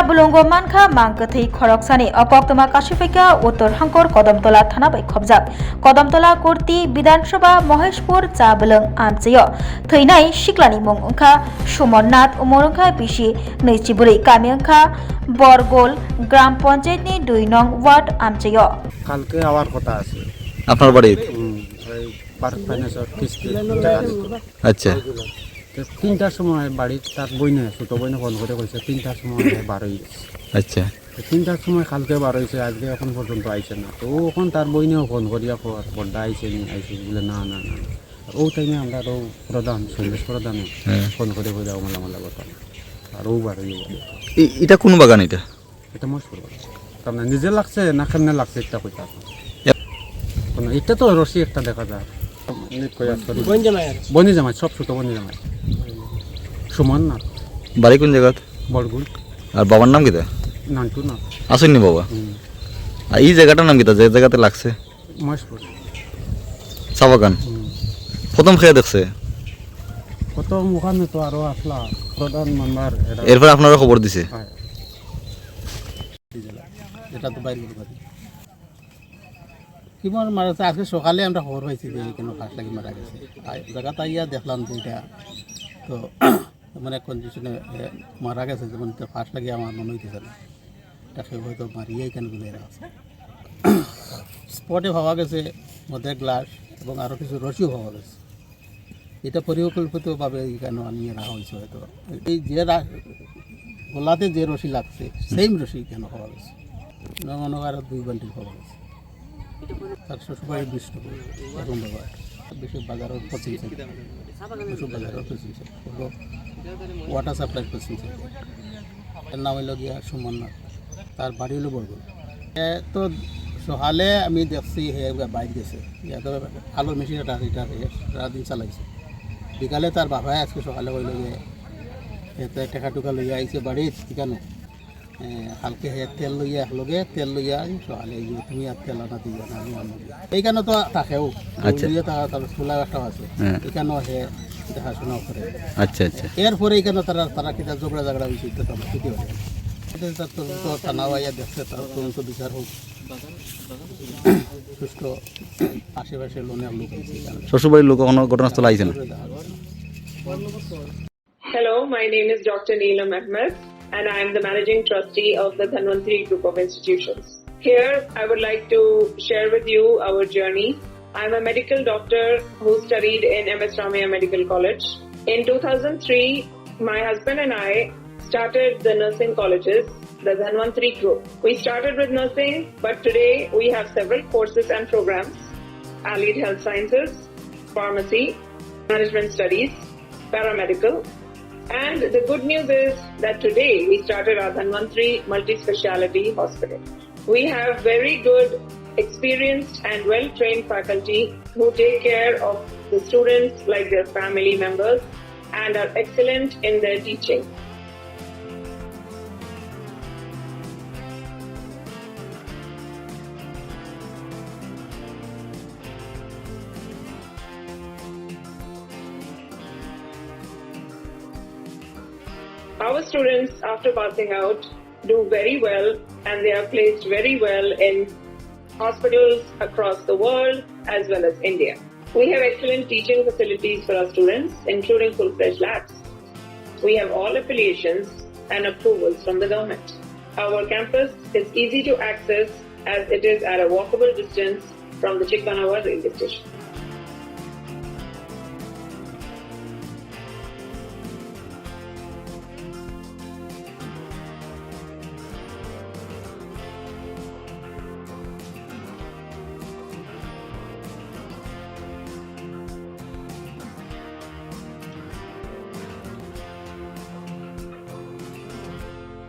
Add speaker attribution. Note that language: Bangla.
Speaker 1: Bwlwngo manka mangkathi khoroksani okoktoma kasifika uttor hangkor Kodamtola thana bai khobjak Kodamtola kurti Bidhansabha Moheshpur Bwlwng amchayo thwinai Siklani mung wngkha Sumonnath umorungkha bisi Neichiburi kami wngkha Borgol গ্রাম পঞ্চায়েত ni 2 নং ওয়ার্ড আমচাyo
Speaker 2: কালকে আওয়ার কথা আছে
Speaker 3: আপনার বাড়ি
Speaker 2: পার্ক ফাইন্যান্সের কিস্তি
Speaker 3: আচ্ছা
Speaker 2: তো 3টার সময় বাড়ি তার বইনে ছোট বইনে ফোন করে কইছে 3টার সময় বার হই
Speaker 3: আচ্ছা
Speaker 2: 3টার সময় কালকে বার হইছে আজকে এখন পর্যন্ত আইছে না তো এখন তার বইনেও ফোন করিয়া বড় আইছে নি আইছে বলে না না না ও টাইমে আমরা তো প্রধান সন্দেশ প্রধান ফোন করে কইরা মালা কথা আর ও বার হই
Speaker 3: এটা কোন বাগান
Speaker 2: এটা মশপুর তার মানে নিজে লাগছে না কেমনে লাগছে এটা কইতা কোন এটা তো রশি একটা দেখা যায় বনি জামাই সব ছোট বনি জামাই সুমন না
Speaker 3: বাড়ি কোন জায়গা
Speaker 2: বড়গুল
Speaker 3: আর বাবার নাম কিটা
Speaker 2: নান্টু না
Speaker 3: আসেননি বাবা আর এই জায়গাটার নাম কিটা যে জায়গাতে লাগছে
Speaker 2: মশপুর
Speaker 3: চা বাগান প্রথম খেয়ে দেখছে
Speaker 2: কত ওখানে তো আরো আসলা প্রধান মেম্বার
Speaker 3: এরপর আপনারা খবর দিছে
Speaker 4: এটা তো বাইরে কি মারা গেছে আজকে সকালে আমরা খবর পাইছি যে কেন ফাঁস লাগি মারা গেছে জায়গাটা ইয়া দেখলাম যে এটা তো মানে কন্ডিশনে মারা গেছে যেমন ফাঁস লাগি আমার মনে হইতেছে না এটা সে হয়তো মারিয়াই কেন বলে আছে স্পটে পাওয়া গেছে মদের গ্লাস এবং আরও কিছু রশিও পাওয়া গেছে এটা পরিকল্পিতভাবে কেন নিয়ে রাখা হয়েছে হয়তো এই যে গোলাতে যে রশি লাগছে সেম রশি কেন পাওয়া গেছে মনে হয় আরও 2 বান্ডিল পাওয়া গেছে তার শ্বশুরবাড়ি বিষ্ণুপুর এরকম ব্যবহার বেশি বাজারের কোচিং সেন্টার বেশি বাজারের coaching centre water supply coaching centre এর নাম হইল গিয়া সুমননাথ তার বাড়ি হলো বড়গুল তো সকালে আমি দেখছি হে বাইক গেছে আলোর মেশিন এটা রাতদিন চালাইছে বিকালে তার বাবাই আজকে সকালে কইল যে এতে টাকা টুকা লইয়া আইছে বাড়ির ঠিকানো হালকে হে তেল লইয়া লগে তেল লইয়া সকালে তুমি আর তেল আনা দিবা না আমি আনো এইখানে তো থাকেও তার খোলা একটা আছে এখানেও হে দেখাশোনা করে আচ্ছা আচ্ছা এরপরে এখানে তারা কিনা ঝগড়া হয়েছে তো আমার ক্ষতি হয় তার তদন্ত থানা বাইয়া দেখছে তার তদন্ত বিচার হোক সুষ্ঠু আশেপাশে লোনের লোক আছে
Speaker 3: শ্বশুরবাড়ির লোক কোনো ঘটনাস্থলে আইছে না
Speaker 5: Hello, my name is Dr. Neelam Ahmed and I am the Managing Trustee of the Dhanwantri Group of Institutions. Here, I would like to share with you our journey. I am a medical doctor who studied in MS Ramaiah Medical College. In 2003, my husband and I started the nursing colleges, the Dhanwantri Group. We started with nursing, but today we have several courses and programs: allied health sciences, pharmacy, management studies, paramedical. And the good news is that today we started our Dhanwantri multi-speciality hospital. We have very good, experienced and well-trained faculty who take care of the students like their family members and are excellent in their teaching. Our students, after passing out, do very well and they are placed very well in hospitals across the world as well as India. We have excellent teaching facilities for our students, including full-fledged labs. We have all affiliations and approvals from the government. Our campus is easy to access as it is at a walkable distance from the Chikpanawar railway station.